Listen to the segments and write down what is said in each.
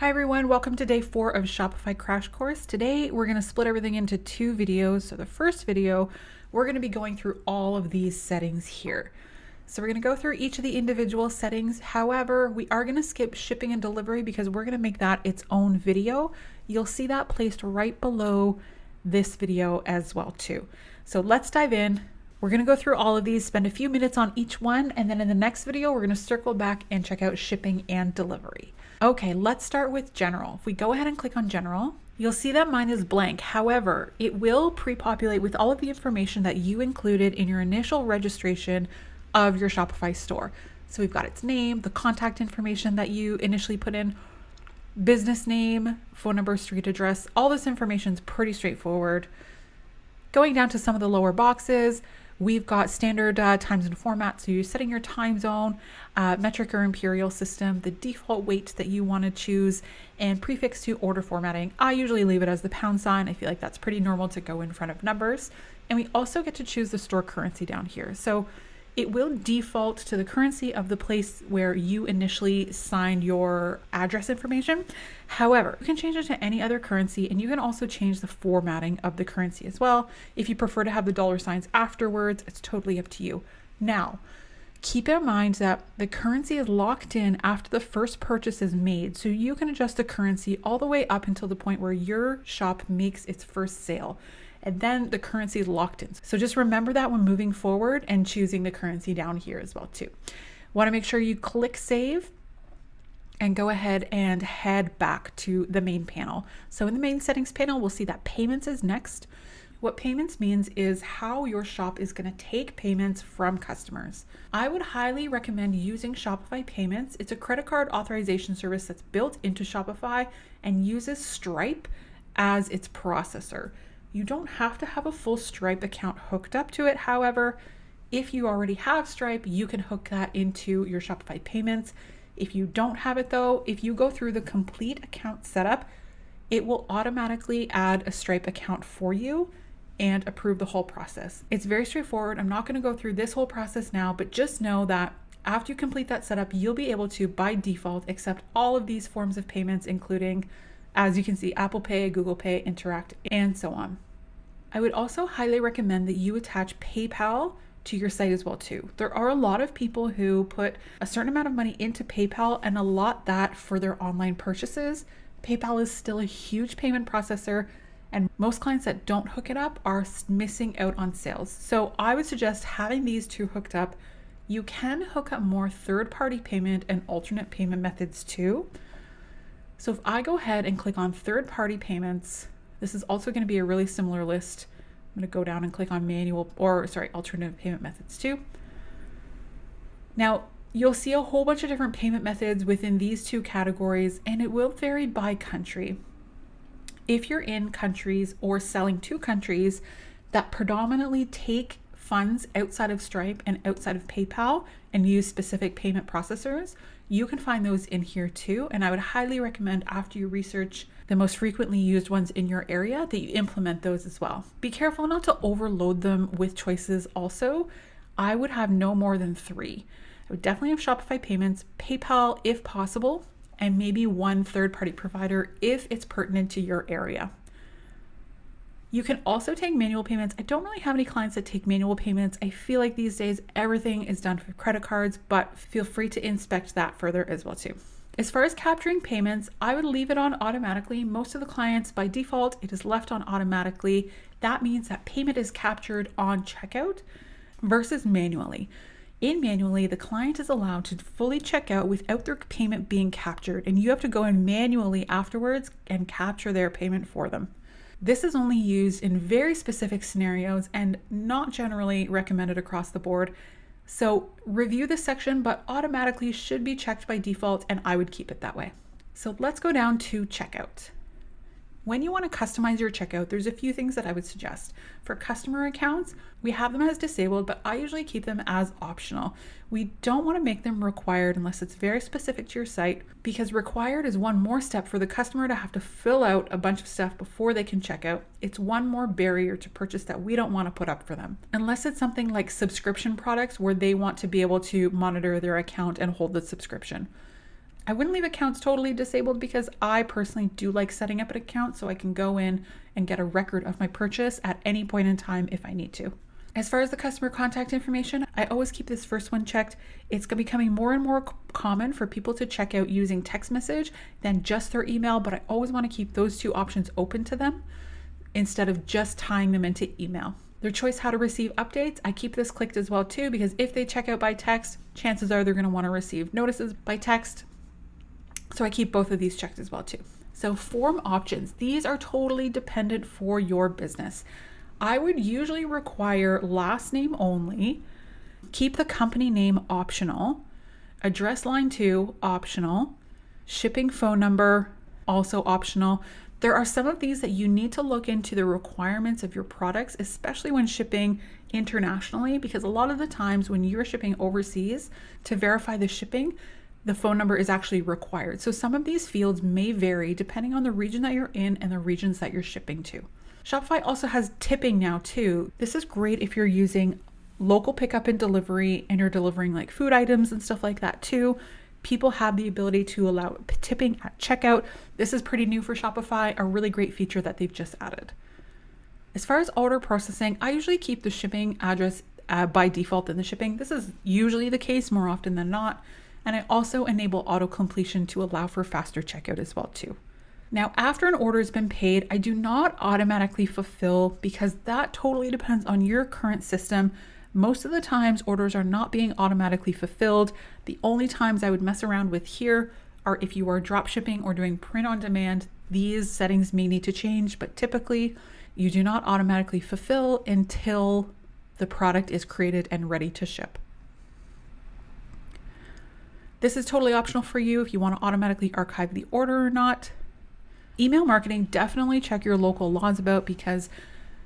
Hi everyone, welcome to day 4 of Shopify Crash Course. Today we're going to split everything into 2 videos. So the first video, we're going to be going through all of these settings here. So we're going to go through each of the individual settings. However, we are going to skip shipping and delivery because we're going to make that its own video. You'll see that placed right below this video as well too. So let's dive in. We're going to go through all of these, spend a few minutes on each one, and then in the next video, we're going to circle back and check out shipping and delivery. Okay, let's start with general. If we go ahead and click on general, you'll see that mine is blank. However, it will pre-populate with all of the information that you included in your initial registration of your Shopify store. So we've got its name, the contact information that you initially put in, business name, phone number, street address. All this information is pretty straightforward. Going down to some of the lower boxes, we've got standard times and formats. So you're setting your time zone, metric or imperial system, the default weight that you want to choose, and prefix to order formatting. I usually leave it as the pound sign. I feel like that's pretty normal to go in front of numbers. And we also get to choose the store currency down here. So it will default to the currency of the place where you initially signed your address information. However, you can change it to any other currency, and you can also change the formatting of the currency as well. If you prefer to have the dollar signs afterwards, it's totally up to you. Now, keep in mind that the currency is locked in after the first purchase is made, so you can adjust the currency all the way up until the point where your shop makes its first sale. And then the currency is locked in. So just remember that when moving forward and choosing the currency down here as well too. Want to make sure you click save and go ahead and head back to the main panel. So in the main settings panel, we'll see that payments is next. What payments means is how your shop is going to take payments from customers. I would highly recommend using Shopify Payments. It's a credit card authorization service that's built into Shopify and uses Stripe as its processor. You don't have to have a full Stripe account hooked up to it. However, if you already have Stripe, you can hook that into your Shopify Payments. If you don't have it though, if you go through the complete account setup, it will automatically add a Stripe account for you and approve the whole process. It's very straightforward. I'm not going to go through this whole process now, but just know that after you complete that setup, you'll be able to, by default, accept all of these forms of payments, including, as you can see, Apple Pay, Google Pay, Interact, and so on. I would also highly recommend that you attach PayPal to your site as well too. There are a lot of people who put a certain amount of money into PayPal and allot that for their online purchases. PayPal is still a huge payment processor, and most clients that don't hook it up are missing out on sales. So I would suggest having these two hooked up. You can hook up more third-party payment and alternate payment methods too. So if I go ahead and click on third-party payments, this is also going to be a really similar list. I'm going to go down and click on alternative payment methods too. Now, you'll see a whole bunch of different payment methods within these two categories, and it will vary by country. If you're in countries or selling to countries that predominantly take funds outside of Stripe and outside of PayPal and use specific payment processors, you can find those in here too. And I would highly recommend, after you research the most frequently used ones in your area, that you implement those as well. Be careful not to overload them with choices also. I would have no more than 3. I would definitely have Shopify Payments, PayPal if possible, and maybe one third-party provider if it's pertinent to your area. You can also take manual payments. I don't really have any clients that take manual payments. I feel like these days everything is done for credit cards, but feel free to inspect that further as well too. As far as capturing payments, I would leave it on automatically. Most of the clients, by default, it is left on automatically. That means that payment is captured on checkout versus manually. In manually, the client is allowed to fully check out without their payment being captured, and you have to go in manually afterwards and capture their payment for them. This is only used in very specific scenarios and not generally recommended across the board. So review this section, but automatically should be checked by default, and I would keep it that way. So let's go down to checkout. When you want to customize your checkout, there's a few things that I would suggest. For customer accounts, we have them as disabled, but I usually keep them as optional. We don't want to make them required unless it's very specific to your site, because required is one more step for the customer to have to fill out a bunch of stuff before they can check out. It's one more barrier to purchase that we don't want to put up for them. Unless it's something like subscription products where they want to be able to monitor their account and hold the subscription. I wouldn't leave accounts totally disabled because I personally do like setting up an account so I can go in and get a record of my purchase at any point in time if I need to. As far as the customer contact information, I always keep this first one checked. It's becoming more and more common for people to check out using text message than just their email, but I always want to keep those two options open to them instead of just tying them into email. Their choice how to receive updates, I keep this clicked as well too, because if they check out by text, chances are they're going to want to receive notices by text. So I keep both of these checked as well too. So form options, these are totally dependent for your business. I would usually require last name only, keep the company name optional, address line 2 optional, shipping phone number also optional. There are some of these that you need to look into the requirements of your products, especially when shipping internationally, because a lot of the times when you're shipping overseas, to verify the shipping, the phone number is actually required. So some of these fields may vary depending on the region that you're in and the regions that you're shipping to. Shopify also has tipping now too. This is great if you're using local pickup and delivery and you're delivering like food items and stuff like that too. People have the ability to allow tipping at checkout. This is pretty new for Shopify, a really great feature that they've just added. As far as order processing, I usually keep the shipping address by default in the shipping. This is usually the case more often than not. And I also enable auto completion to allow for faster checkout as well too. Now, after an order has been paid, I do not automatically fulfill because that totally depends on your current system. Most of the times orders are not being automatically fulfilled. The only times I would mess around with here are if you are drop shipping or doing print on demand. These settings may need to change, but typically you do not automatically fulfill until the product is created and ready to ship. This is totally optional for you if you want to automatically archive the order or not. Email marketing, definitely check your local laws about, because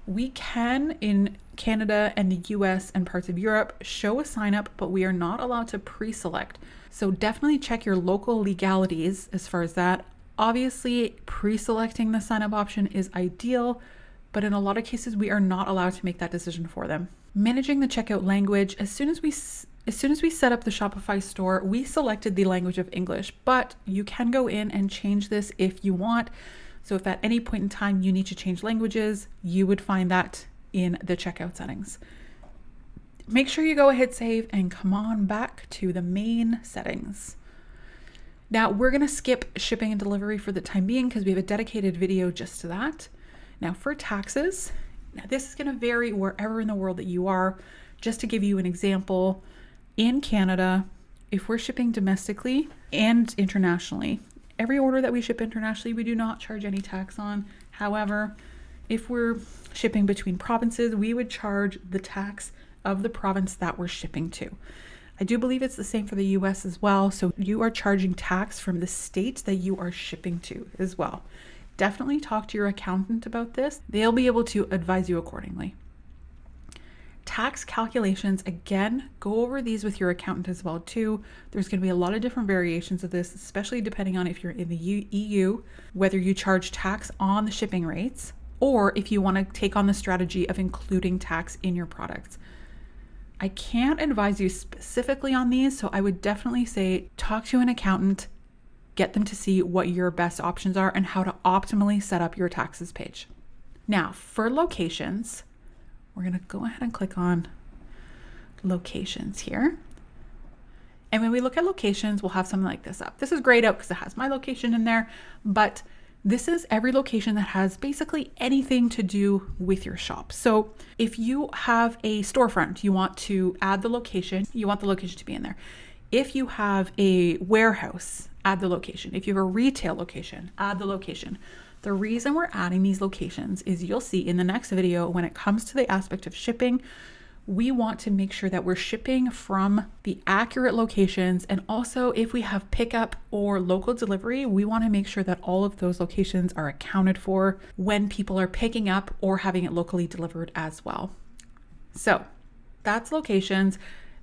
we can in Canada and the US and parts of Europe show a sign up, but we are not allowed to pre-select. So definitely check your local legalities as far as that. Obviously, pre-selecting the sign up option is ideal, but in a lot of cases, we are not allowed to make that decision for them. Managing the checkout language, as soon as we set up the Shopify store, we selected the language of English, but you can go in and change this if you want. So if at any point in time you need to change languages, you would find that in the checkout settings. Make sure you go ahead, save, and come on back to the main settings. Now we're going to skip shipping and delivery for the time being because we have a dedicated video just to that. Now for taxes, now this is going to vary wherever in the world that you are. Just to give you an example, in Canada, if we're shipping domestically and internationally, every order that we ship internationally, we do not charge any tax on. However, if we're shipping between provinces, we would charge the tax of the province that we're shipping to. I do believe it's the same for the US as well. So you are charging tax from the state that you are shipping to as well. Definitely talk to your accountant about this. They'll be able to advise you accordingly. Tax calculations, again, go over these with your accountant as well too. There's going to be a lot of different variations of this, especially depending on if you're in the EU, whether you charge tax on the shipping rates, or if you want to take on the strategy of including tax in your products. I can't advise you specifically on these, so I would definitely say talk to an accountant, get them to see what your best options are and how to optimally set up your taxes page. Now, for locations, we're going to go ahead and click on locations here. And when we look at locations, we'll have something like this up. This is grayed out because it has my location in there, but this is every location that has basically anything to do with your shop. So if you have a storefront, you want to add the location, you want the location to be in there. If you have a warehouse, add the location. If you have a retail location, add the location. The reason we're adding these locations is you'll see in the next video, when it comes to the aspect of shipping, we want to make sure that we're shipping from the accurate locations. And also if we have pickup or local delivery, we want to make sure that all of those locations are accounted for when people are picking up or having it locally delivered as well. So that's locations,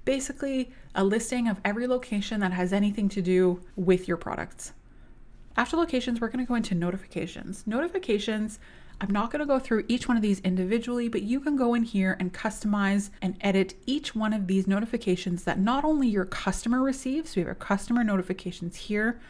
basically a listing of every location that has anything to do with your products. After locations, we're going to go into notifications. Notifications, I'm not going to go through each one of these individually, but you can go in here and customize and edit each one of these notifications that not only your customer receives, so we have our customer notifications here,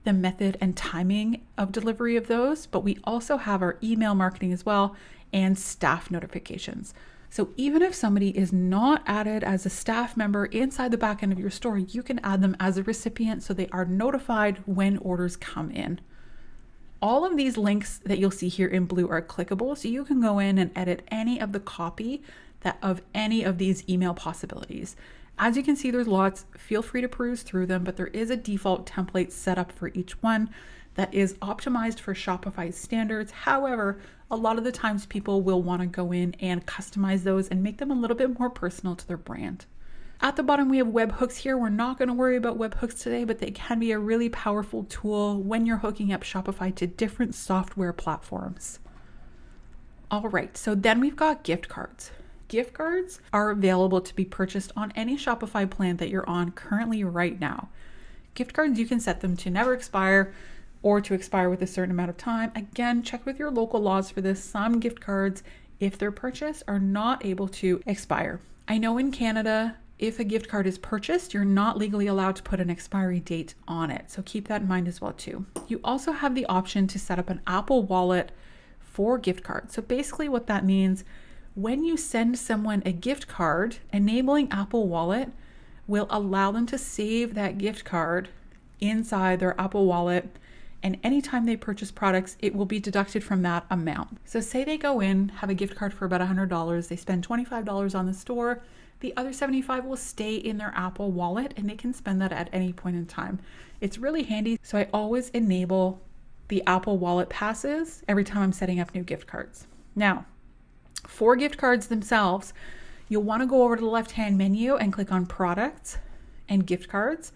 the method and timing of delivery of those, but we also have our email marketing as well and staff notifications. So even if somebody is not added as a staff member inside the back end of your store, you can add them as a recipient so they are notified when orders come in. All of these links that you'll see here in blue are clickable, so you can go in and edit any of the copy of any of these email possibilities. As you can see, there's lots. Feel free to peruse through them, but there is a default template set up for each one that is optimized for Shopify standards. However, a lot of the times people will want to go in and customize those and make them a little bit more personal to their brand. At the bottom, we have webhooks here. We're not going to worry about webhooks today, but they can be a really powerful tool when you're hooking up Shopify to different software platforms. All right, so then we've got gift cards. Gift cards are available to be purchased on any Shopify plan that you're on currently right now. Gift cards, you can set them to never expire or to expire with a certain amount of time. Again, check with your local laws for this. Some gift cards, if they're purchased, are not able to expire. I know in Canada, if a gift card is purchased, you're not legally allowed to put an expiry date on it. So keep that in mind as well too. You also have the option to set up an Apple Wallet for gift cards. So basically what that means, when you send someone a gift card, enabling Apple Wallet will allow them to save that gift card inside their Apple Wallet, and anytime they purchase products, it will be deducted from that amount. So say they go in, have a gift card for about $100, they spend $25 on the store, the other $75 will stay in their Apple Wallet and they can spend that at any point in time. It's really handy. So I always enable the Apple Wallet passes every time I'm setting up new gift cards. Now, for gift cards themselves, you'll want to go over to the left-hand menu and click on products and gift cards.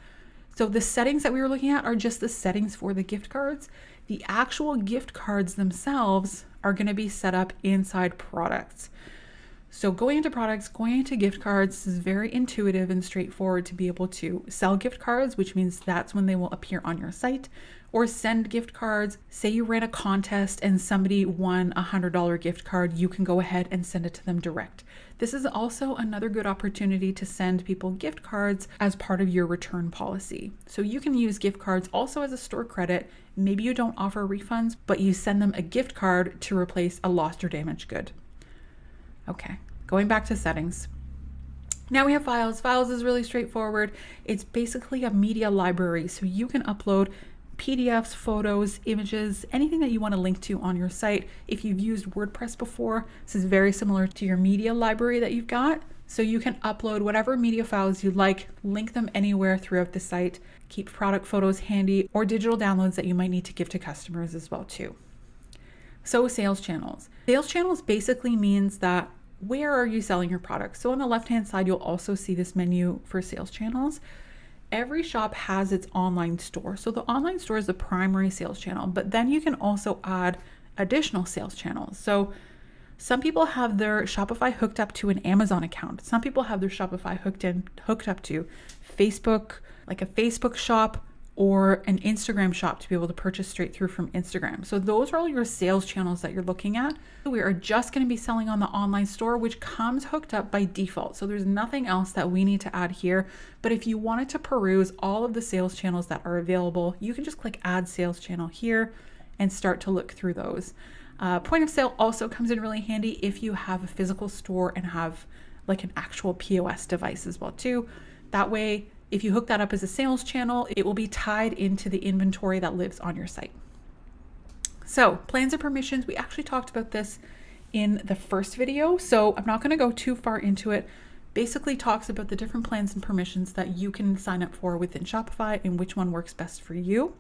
So the settings that we were looking at are just the settings for the gift cards. The actual gift cards themselves are going to be set up inside products. So going into products, going into gift cards is very intuitive and straightforward to be able to sell gift cards, which means that's when they will appear on your site, or send gift cards. Say you ran a contest and somebody won a $100 gift card, you can go ahead and send it to them direct. This is also another good opportunity to send people gift cards as part of your return policy. So you can use gift cards also as a store credit. Maybe you don't offer refunds, but you send them a gift card to replace a lost or damaged good. Okay, going back to settings. Now we have files. Files is really straightforward. It's basically a media library. So you can upload PDFs, photos, images, anything that you want to link to on your site. If you've used WordPress before, this is very similar to your media library that you've got. So you can upload whatever media files you like, link them anywhere throughout the site, keep product photos handy, or digital downloads that you might need to give to customers as well too. So sales channels. Sales channels basically means that where are you selling your products? So on the left-hand side, you'll also see this menu for sales channels. Every shop has its online store. So the online store is the primary sales channel, but then you can also add additional sales channels. So some people have their Shopify hooked up to an Amazon account. Some people have their Shopify hooked up to Facebook, like a Facebook shop, or an Instagram shop to be able to purchase straight through from Instagram. So those are all your sales channels that you're looking at. We are just going to be selling on the online store, which comes hooked up by default. So there's nothing else that we need to add here. But if you wanted to peruse all of the sales channels that are available, you can just click add sales channel here and start to look through those. Point of sale also comes in really handy if you have a physical store and have like an actual POS device as well too. That way, if you hook that up as a sales channel, it will be tied into the inventory that lives on your site. So plans and permissions, we actually talked about this in the first video, so I'm not going to go too far into it. Basically talks about the different plans and permissions that you can sign up for within Shopify and which one works best for you.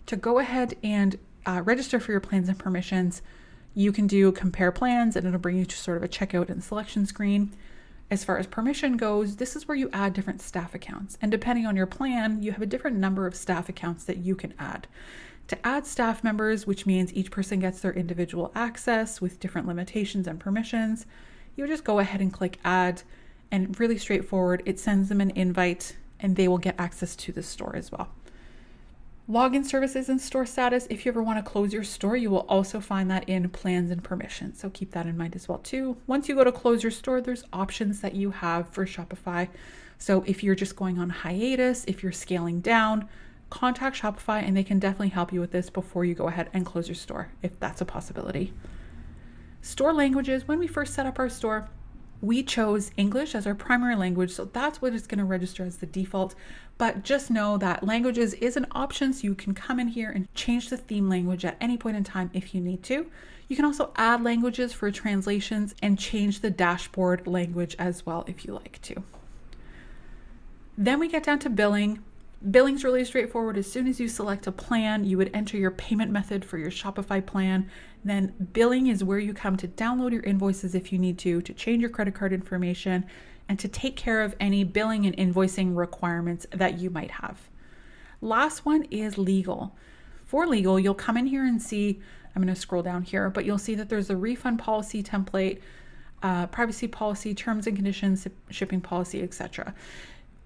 To go ahead and register for your plans and permissions, you can do compare plans and it'll bring you to sort of a checkout and selection screen. As far as permission goes, this is where you add different staff accounts. And depending on your plan, you have a different number of staff accounts that you can add. To add staff members, which means each person gets their individual access with different limitations and permissions, you just go ahead and click add, and really straightforward, it sends them an invite and they will get access to the store as well. Login services and store status. If you ever want to close your store, you will also find that in plans and permissions. So keep that in mind as well too. Once you go to close your store, there's options that you have for Shopify. So if you're just going on hiatus, if you're scaling down, contact Shopify and they can definitely help you with this before you go ahead and close your store, if that's a possibility. Store languages. When we first set up our store, we chose English as our primary language, so that's what it's going to register as the default. But just know that languages is an option, so you can come in here and change the theme language at any point in time if you need to. You can also add languages for translations and change the dashboard language as well if you like to. Then we get down to billing. Billing's really straightforward. As soon as you select a plan, you would enter your payment method for your Shopify plan. Then billing is where you come to download your invoices if you need to change your credit card information, and to take care of any billing and invoicing requirements that you might have. Last one is legal. For legal, you'll come in here and see, I'm going to scroll down here, but you'll see that there's a refund policy template, privacy policy, terms and conditions, shipping policy, etc.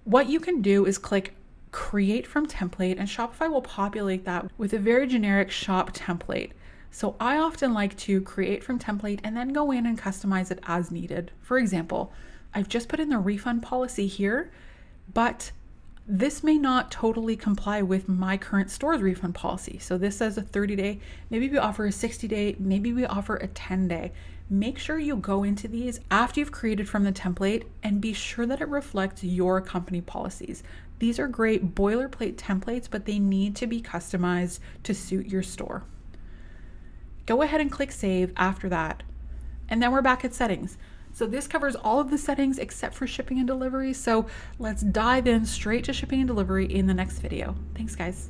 What you can do is click create from template, and Shopify will populate that with a very generic shop template. So I often like to create from template and then go in and customize it as needed. For example, I've just put in the refund policy here, but this may not totally comply with my current store's refund policy. So this says a 30-day, maybe we offer a 60-day, maybe we offer a 10-day. Make sure you go into these after you've created from the template and be sure that it reflects your company policies. These are great boilerplate templates, but they need to be customized to suit your store. Go ahead and click save after that. And then we're back at settings. So this covers all of the settings except for shipping and delivery. So let's dive in straight to shipping and delivery in the next video. Thanks, guys.